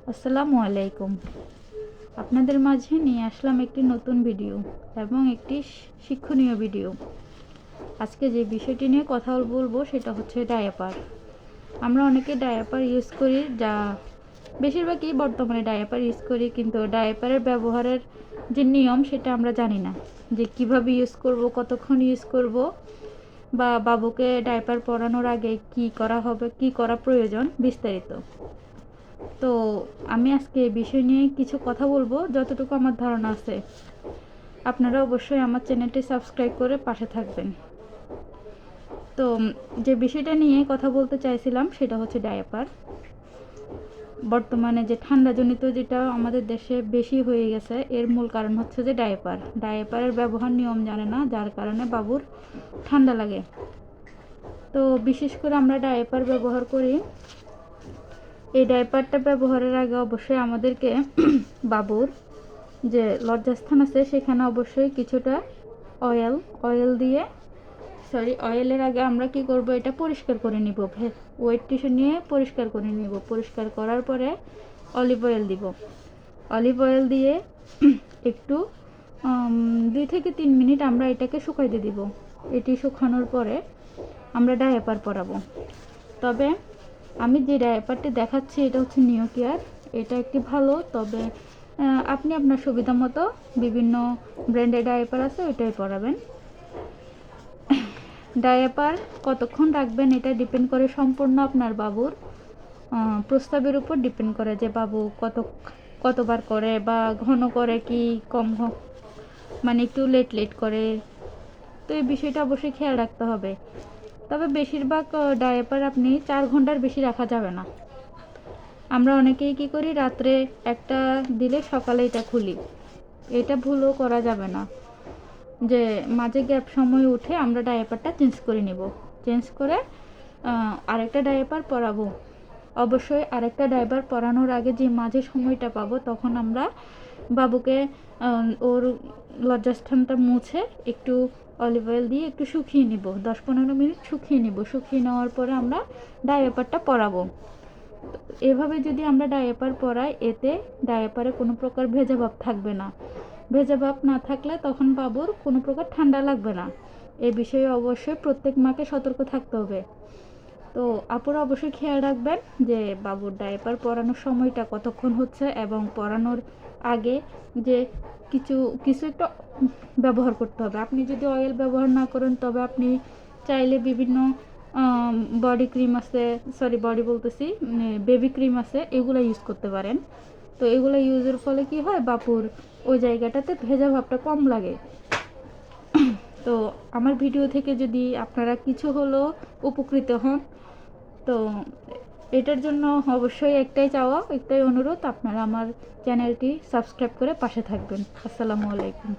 আসসালামু আলাইকুম। আপনাদের মাঝে নিয়ে আসলাম একটি নতুন ভিডিও এবং একটি শিক্ষণীয় ভিডিও। আজকে যে বিষয়টি নিয়ে কথা বলবো সেটা হচ্ছে ডায়াপার। আমরা অনেকে ডায়াপার ইউজ করি, যা বেশিরভাগই বর্তমানে ডায়াপার ইউজ করি, কিন্তু ডায়াপারের ব্যবহারের যে নিয়ম সেটা আমরা জানি না, যে কিভাবে ইউজ করব, কতক্ষণ ইউজ করব, বা বাবুকে ডায়াপার পরানোর আগে কি করা হবে, কি করা প্রয়োজন, বিস্তারিত। তো আমি আজকে এই বিষয় নিয়ে কিছু কথা বলবো, যতটুকু আমার ধারণা আছে। আপনারা অবশ্যই আমার চ্যানেলটি সাবস্ক্রাইব করে পাশে থাকবেন। তো যে বিষয়টা নিয়ে কথা বলতে চাইছিলাম সেটা হচ্ছে ডায়াপার। বর্তমানে যে ঠান্ডাজনিত যেটা আমাদের দেশে বেশি হয়ে গেছে, এর মূল কারণ হচ্ছে যে ডায়াপারের ব্যবহার নিয়ম জানে না, যার কারণে বাবুর ঠান্ডা লাগে। তো বিশেষ করে আমরা ডায়াপার ব্যবহার করি। এই ডায়াপারটা ব্যবহারের আগে অবশ্যই আমাদেরকে বাবুর যে লজ্জাস্থান আছে সেখানে অবশ্যই কিছুটা অয়েল দিয়ে অয়েলের আগে আমরা কি করব, এটা পরিষ্কার করে নিব। ওয়েট টিস্যু নিয়ে পরিষ্কার করে নিব। পরিষ্কার করার পরে অলিভ অয়েল দিব। অলিভ অয়েল দিয়ে একটু 2 থেকে 3 মিনিট আমরা এটাকে শুকাইতে দিব। এটি শুকানোর পরে আমরা ডায়াপার পরাবো। তবে আমি যে ডায়াপারটি দেখাচ্ছি এটা হচ্ছে নিও কেয়ার। এটা একটি ভালো, তবে আপনি আপনার সুবিধা মতো বিভিন্ন ব্র্যান্ডের ডায়াপার আছে ওইটাই পরাবেন। ডায়াপার কতক্ষণ রাখবেন এটা ডিপেন্ড করে সম্পূর্ণ আপনার বাবুর প্রস্তাবের উপর ডিপেন্ড করে, যে বাবু কতবার করে, বা ঘন করে কি কম, মানে একটু লেট করে। তো এই বিষয়টা অবশ্যই খেয়াল রাখতে হবে। তবে বেশিরভাগ ডায়াপার আপনি 4 ঘন্টার বেশি রাখা যাবে না। আমরা অনেকেই কি করি, রাত্রে একটা দিলে সকালে এটা খুলি। এটা ভুলও করা যাবে না, যে মাঝে গ্যাপ সময় উঠে আমরা ডায়াপারটা চেঞ্জ করে নিব। চেঞ্জ করে আরেকটা ডায়াপার পরাবো। অবশ্যই আরেকটা ডায়াপার পরানোর আগে যে মাঝে সময়টা পাবো, তখন আমরা বাবুকে ওর লজ্জাস্থানটা মুছে একটু অলিভ অয়েল দিয়ে একটু শুকিয়ে নিব। 10-15 মিনিট শুকিয়ে নিব। শুকিয়ে নেওয়ার পরে আমরা ডায়াপারটা পরাবো। এভাবে যদি আমরা ডায়াপার পরাই, এতে ডায়াপারে কোনো প্রকার ভেজা ভাব থাকবে না। ভেজা ভাব না থাকলে তখন বাবুর কোনো প্রকার ঠান্ডা লাগবে না। এ বিষয়ে অবশ্যই প্রত্যেক মাকে সতর্ক থাকতে হবে। তো আপুরা অবশ্যই খেয়াল রাখবেন যে বাবুর ডায়াপার পরানোর সময়টা কতক্ষণ হচ্ছে, এবং পরানোর আগে যে কিছু কিছু একটা ব্যবহার করতে হবে। আপনি যদি অয়েল ব্যবহার না করেন, তবে আপনি চাইলে বিভিন্ন বডি ক্রিম আছে, বডি বলতেছি, বেবি ক্রিম আছে, এগুলো ইউজ করতে পারেন। তো এগুলো ইউজের ফলে কি হয়, বাবুর ওই জায়গাটাতে ভেজা ভাবটা কম লাগে। তো আমার ভিডিও থেকে যদি আপনারা কিছু হলেও উপকৃত হন, তো এটার জন্য অবশ্যই একটাই অনুরোধ, আপনারা আমার চ্যানেলটি সাবস্ক্রাইব করে পাশে থাকবেন। আসসালামু আলাইকুম।